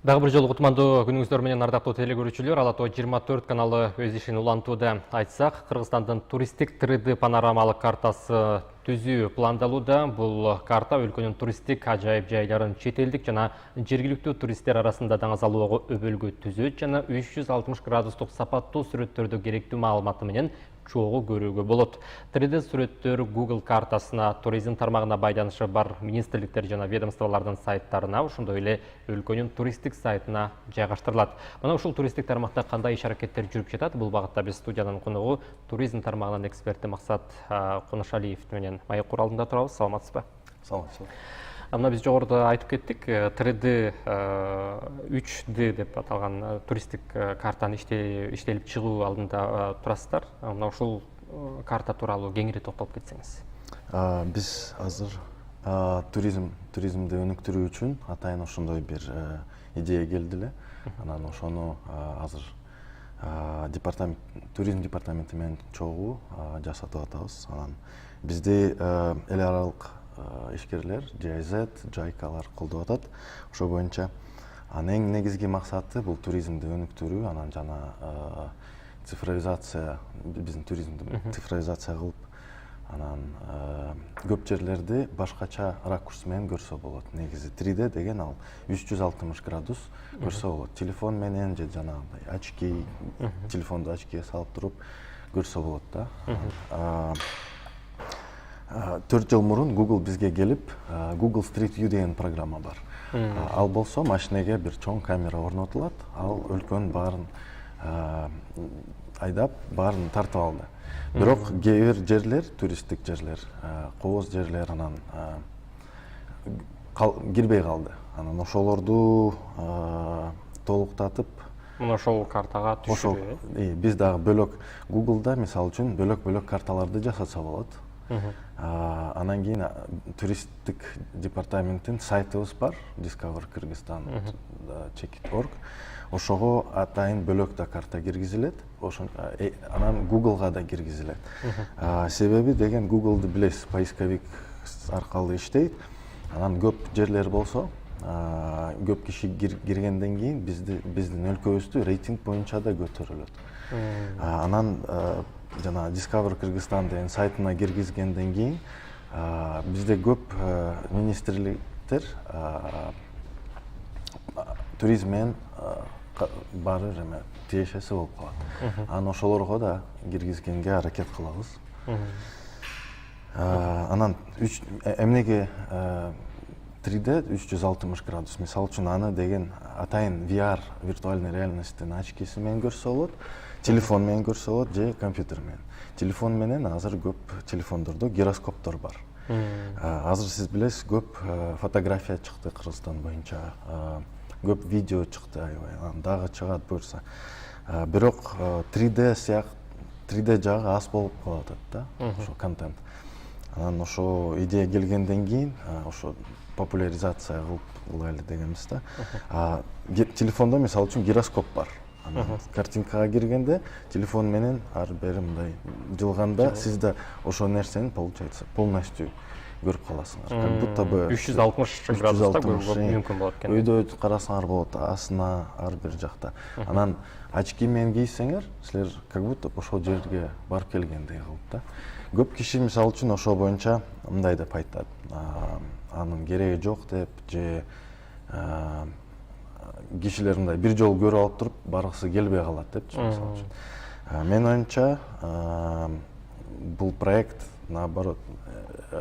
Дагы бир жолу кутмандуу күнүңүздөр менен ардактуу телекөрүүчүлөр, Ала Тоо 24 каналы өз ишин улантууда. Айтсак, Кыргызстандын туристтик 3D панорамалык картасы түзүү пландалууда. Бул карта өлкөнүн туристтик ажайып жайларын чет элдик жана жергиликтүү туристтер арасында даңазалоого өбөлгө түзөт жана 360 градустук сапаттуу сүрөттөрдү керектүү маалыматы менен чогуу көрүүгө болот. 3D сүрөттөр Google картасына, туризм тармагына байланышы бар министрликтер жана ведомстволордун сайттарына, ошондой эле өлкөнүн туристтик сайтына жайгаштырылат. Мына ушул туристтик тармакта кандай иш-аракеттер жүрүп жатат? Бул багытта биз студиянын коногу туризм тармагынын эксперти Максат Кунушалиев менен маек куралында турабыз. Саламатсызбы? Саламатсыз. Мына биз жогоруда айтып кеттик, 3D 3D деп аталган туристтик картаны иштелип чыгуу алдында турасыздар. Мына ушул карта тууралуу кеңири токтолуп кетсеңиз. Биз азыр туризмди өнүктүрүү үчүн атайын ошондой бир идея келди эле. Анан ошону азыр туризм департаменти менен чогуу жасатып атабыз. Анан бизди эл аралык ишкерлер, GIZ, JICAлар колдоп атат. Ошо боюнча эң негизги максаты бул туризмди өнүктүрүү, анан жана цифровизация, биздин туризмди цифровизация кылып, анан көп жерлерди башкача ракурс менен көрсө болот. Негизи 3D деген ал 360 градус көрсө болот. Телефон менен же жанагындай очки, телефонду очкиге салып туруп көрсө болот да. 4 жыл мурун Google бизге келип, Google Street View деген программа бар. Ал болсо машинеге бир чоң камера орнотулат, ал өлкөнүн баарын айдап, баарын тартып алды. Бирок кээ бир жерлер, туристтик жерлер, кооз жерлер анан кирбей калды. Анан ошолорду толуктатып, Мына ошол картага түшүрүү. Биз дагы бөлөк Google'да мисалы үчүн бөлөк карталарды жасаса болот. Анан кийин туристтик департаменттин сайтыбыз бар, Discover Kyrgyzstan.org. Ошого атайын бөлөк да карта киргизилет. Анан Google'га да киргизилет. Себеби деген Google'ды билесиз, поисковик аркылуу иштейт. Анан көп жерлер болсо, көп киши киргенден кийин биздин өлкөбүздү рейтинг боюнча да көтөрүлөт. Анан жана Discover Kyrgyzstan деген сайтына киргизгенден кийин бизде көп министрликтер туризм менен баары эме тиешеси болуп калат. Анан ошолорго да киргизгенге аракет кылабыз. Анан эмнеге 3D 360 градус, мисалы үчүн аны деген атайын VR, виртуальный реальностьтин очкиси менен көрсө болот, телефон менен көрсө болот же компьютер менен. Телефон менен азыр көп телефондордо гироскоптор бар. Азыр сиз билесиз, көп фотография чыкты Кыргызстан боюнча, көп видео чыкты, аябай, дагы чыгат буюрса. Бирок 3D жагы аз болуп калат да, ошо контент. Анан ошо идея келгенден кийин ошо популяризация кылайлы дегенбиз да. Телефондо мисалы үчүн гироскоп бар. Картинкага киргенде телефон менен ар бери мындай жылганда сиз да ошо нерсени получается полностью көрүп каласыңар. Как будто бы 360 градуста көрүүгө мүмкүн болот экен. Өйдө карасаңар болот, астына ар бир жакта. Анан очки менен кийсеңер, силер как будто ошол жерге барып келгендей кылып да. Көп киши мисалы үчүн ошол боюнча мындай деп айтат. Анын кереги жок деп же кишилер мындай бир жолу көрүп алып туруп баргысы келбей калат депчи мисалы үчүн. Менин оюмча бул проект наоборот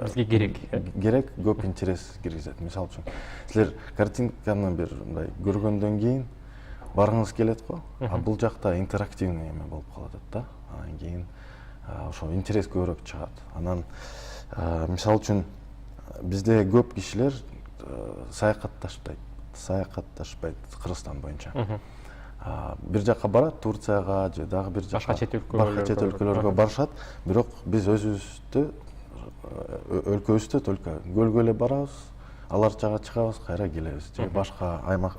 бизге керек көп интерес киргизет. Мисалы үчүн силер картинканы бир мындай көргөндөн кийин баргыңыз келет го, а бул жакта интерактивный эме болуп калат да. Анан кийин ошо интерес көбүрөөк чыгат. Анан мисалы үчүн бизде көп кишилер саякатташпайт Кыргызстан боюнча. Бир жакка барат, Турцияга же дагы бир жакка, башка чет өлкөлөргө барышат, бирок биз өзүбүздү өлкөбүздө только көлгө эле барабыз, аларчага чыгабыз, кайра келебиз же башка аймак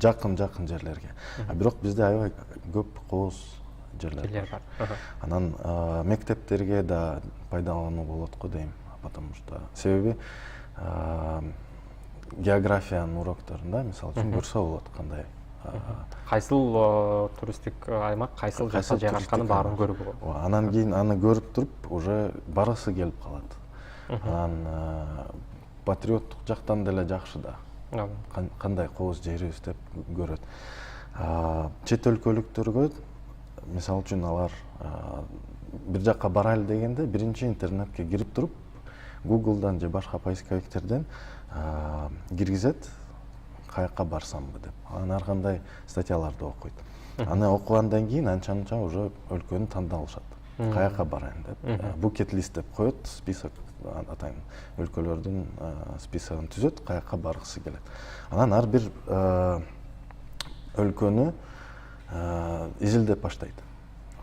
жакын жерлерге. Бирок бизде аябай көп кооз жерлер бар. Анан мектептерге да пайдалануу болот го дейм, потому что себеби географиянын урокторунда мисалы үчүн көрсө болот кандай Кайсыл туристик аймак, кайсыл жакка жайгашканын баарын көрүп болот. Анан кийин аны көрүп туруп уже баргысы келип калат. Анан патриоттук жактан деле жакшы да. Кандай кооз жерибиз деп көрөт. Чет өлкөлүктөргө мисалы үчүн алар бир жакка барайлы дегенде биринчи интернетке кирип туруп Google'дан же башка поисковиктерден киргизет каяка барсамбы деп. Анан ар кандай статьяларды окуйт. Аны окугандан кийин анча уже өлкөнү тандап алышат. Каяка барайын деп. Bucket list деп коет, список атайын өлкөлөрдүн списогун түзөт, каяка баргысы келет. Анан ар бир өлкөнү изилдеп баштайт.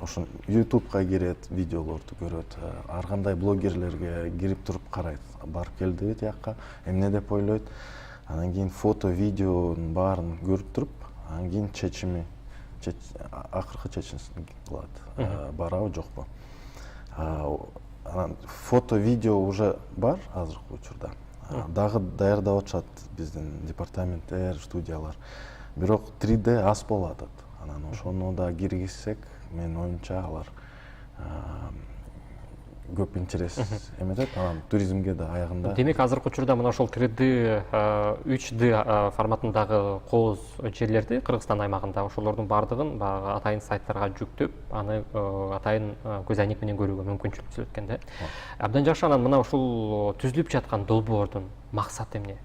Ошон YouTube'га кирет, видеолорду көрөт, ар кандай блогерлерге кирип туруп карайт. Барып келдиби тияка, эмне деп ойлойт. Анан кийин фото, видеонун баарын көрүп туруп, анан кийин акыркы чечимин кылат. Барабы жокпу. Анан фото, видео уже бар азыркы учурда. Дагы даярдап атышат биздин департаменттер, студиялар. Бирок 3D аз болуп атат. Анан ошону да киргизсек, менин оюмча алар көп интерес эметет. Анан туризмге да аягында. Демек азыркы учурда мына ошол 3D, 3D форматындагы кооз жерлерди Кыргызстан аймагында ошолордун баардыгын баягы атайын сайттарга жүктөп, аны атайын көз айнек менен көрүүгө мүмкүнчүлүк түзүлөт экен да. Абдан жакшы. Анан мына ушул түзүлүп жаткан долбоордун максаты эмне?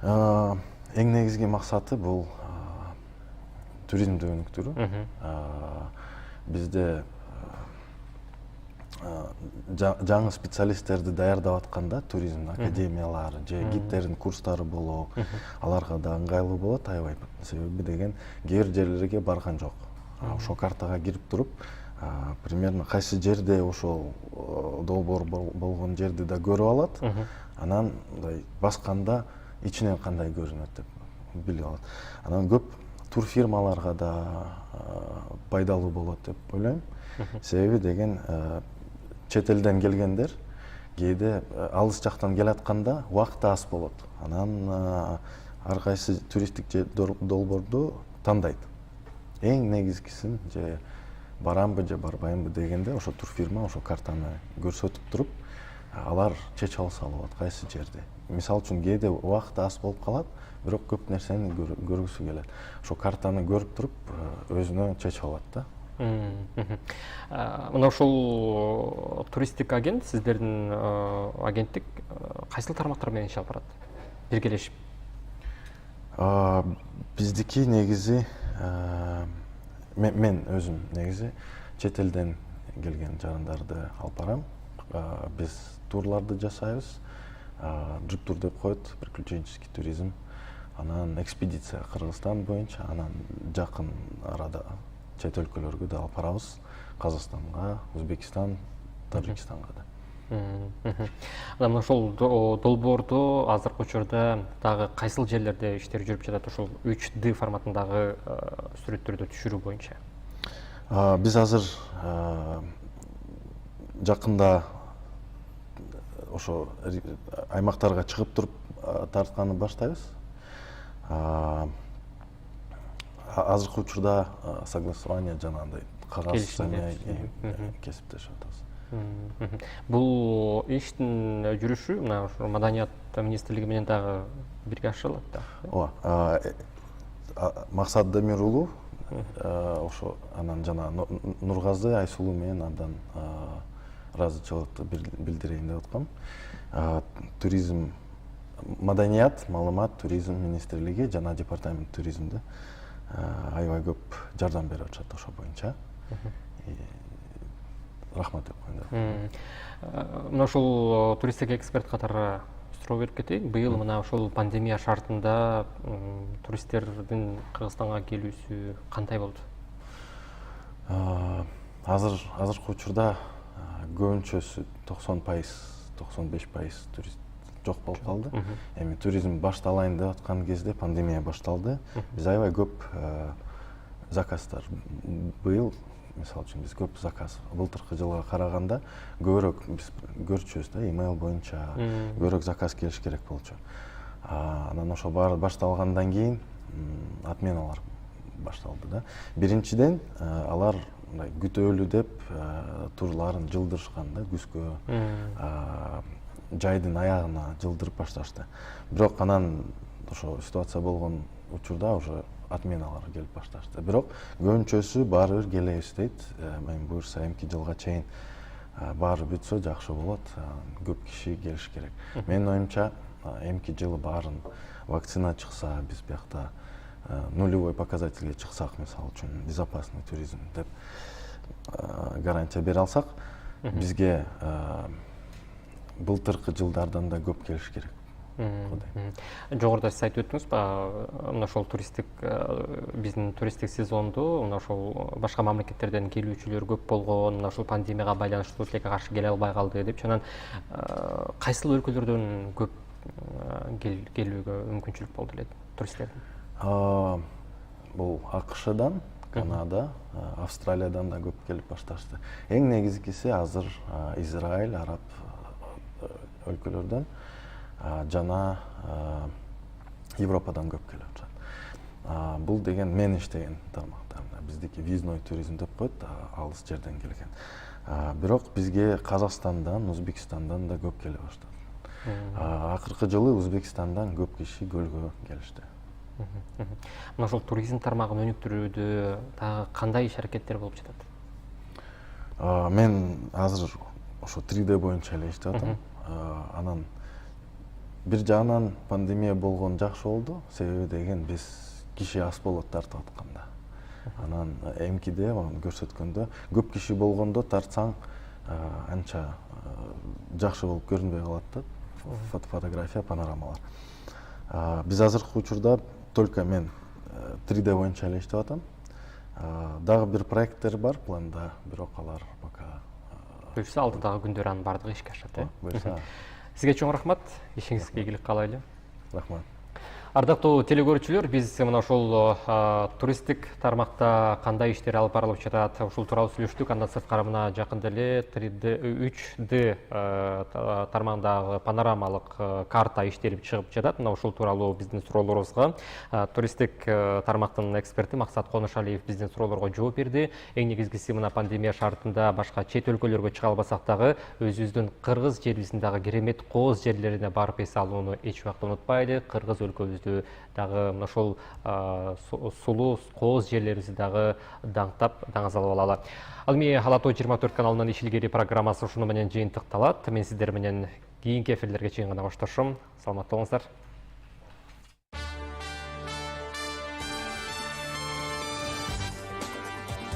Эң негизги максаты бул туризмди өнүктүрүү. Бизде жаңы специалисттерди даярдап атканда туризм академиялары же гидтердин курстары болобу, аларга да ыңгайлуу болот аябай. Себеби деген кээ бир жерлерге барган жок. Ошо картага кирип туруп, примерно кайсы жерде ошол долбоор болгон жерди да көрүп алат. Анан басканда ичинен кандай көрүнөт деп билип алат. Анан көп турфирмаларга да пайдалуу болот деп ойлойм. Себеби деген чет элден келгендер кээде алыс жактан келатканда убакыты аз болот. Анан ар кайсы туристтик долбоорду тандайт. Эң негизгисин же барамбы же барбаймбы дегенде ошо турфирма ошо картаны көрсөтүп туруп, алар чечип алса болот кайсы жерде. Мисалы үчүн кээде убакыты аз болуп калат, бирок көп нерсени көргүсү келет. Ошо картаны көрүп туруп өзүнө чечип алат да. Мына ушул туристтик агент, сиздердин агенттик кайсыл тармактар менен иш алып барат? Биргелешип. Биздики негизи мен өзүм негизи чет элден келген жарандарды алып барам. Биз турларды жасайбыз. Джип тур деп коет, приключенческий туризм. Анан экспедиция Кыргызстан боюнча, анан жакын арада чет өлкөлөргө да алып барабыз. Казакстанга, Өзбекстан, Тажикстанга да. Анан ошол долбоорду азыркы учурда дагы кайсыл жерлерде иштер жүрүп жатат ошол 3D форматындагы сүрөттөрдү түшүрүү боюнча? Биз азыр жакында ошо аймактарга чыгып туруп тартканды баштайбыз. Азыркы учурда согласование жанагындай кагаз кесиптешип атабыз. Бул иштин жүрүшү мына Маданият министрлиги менен дагы бирге ашырылат да. Ооба. Максат Демир уулу ошо анан жана Нургазы Айсулуу менен абдан ыраазычылыкты билдирейин деп аткам. Туризм, Маданият, маалымат, туризм министрлиги жана департамент туризмде аябай көп жардам берип атышат ошо боюнча. Рахмат деп коеюн. Мына ушул туристтик эксперт катары суроо берип кетейин. Быйыл мына ушул пандемия шартында туристтердин Кыргызстанга келүүсү кандай болду? Азыркы учурда көбүнчөсү 90%, 95% турист жок болуп калды. Эми туризм башталайын деп аткан кезде пандемия башталды. Биз аябай көп заказдар быйыл мисалы үчүн биз көп заказ былтыркы жылга караганда көбүрөөк биз көрчүбүз да, имейл боюнча көбүрөөк заказ келиш керек болчу. Анан ошо баары башталгандан кийин отменалар башталды да. Биринчиден алар күтөлү деп турларын жылдырышкан да, күзгө жайдын аягына жылдырып башташты. Бирок анан ошо ситуация болгон учурда уже отменалар келип башташты. Бирок көбүнчөсү баары бир келебиз дейт. Мен буюрса эмки жылга чейин баары бүтсө жакшы болот. Көп киши келиш керек. Менин оюмча эмки жылы баарын вакцина чыкса, биз биякта нулевой показательге чыксак, мисалы үчүн безопасный туризм деп гарантия бере алсак, бизге былтыркы жылдардан да көп келиш керек. Жогоруда сиз айтып өттүңүз, мына ошол туристтик биздин туристтик сезонду мына ошол башка мамлекеттерден келүүчүлөр көп болгон, мына ушул пандемияга байланыштуу тилекке каршы келе албай калды депчи. Анан кайсыл өлкөлөрдөн көп келүүгө мүмкүнчүлүк болду эле туристтердин? Бул АКШдан, Канада, Австралиядан да көп келип башташты. Эң негизгиси азыр Израиль, араб өлкөлөрдөн жана Европадан көп келип жатат. Бул деген мен иштеген тармактар. Биздики визной туризм деп коет, алыс жерден келген. Бирок бизге Казакстандан, Өзбекстандан да көп келе баштады. Акыркы жылы Өзбекстандан көп киши көлгө келишти. Мына ошол туризм тармагын өнүктүрүүдө дагы кандай иш-аракеттер болуп жатат? Мен азыр ошо 3D боюнча эле иштеп атам. Анан бир жагынан пандемия болгон жакшы болду, себеби деген биз киши аз болот тартып атканда. Анан эмкиде көрсөткөндө көп киши болгондо тартсаң анча жакшы болуп көрүнбөй калат да, фотография, панорамалар. Биз азыркы учурда только мен 3D боюнча эле иштеп атам. Дагы бир проекттер бар планда, бирок алар пока Буюрса алдыдагы күндөр анын бардыгы ишке ашат, буюрса. Сизге чоң рахмат, ишиңизге ийгилик каалайлы. Рахмат. Ардактуу телекөрүүчүлөр, биз мына ошол туристтик тармакта кандай иштер алып барылып жатат, ушул тууралуу сүйлөштүк. Андан сырткары мына жакында эле 3D тармагындагы панорамалык карта иштелип чыгып жатат. Мына ушул тууралуу биздин суроолорубузга туристтик тармактын эксперти Максат Конушалиев биздин суроолорго жооп берди. Эң негизгиси мына пандемия шартында башка чет өлкөлөргө чыга албасак дагы өзүбүздүн кыргыз жерибиздин дагы керемет кооз жерлерине барып эс алууну эч убакта унутпайлы. Кыргыз өлкөбүздү дагы мына ошол сулуу кооз жерлерибизди дагы даңктап, даңазалап алалы. Ал эми Ала тоо 24 каналынын иш илгери программасы ушуну менен жыйынтыкталат. Мен сиздер менен кийинки эфирлерге чейин гана коштошом. Саламатта болуңуздар.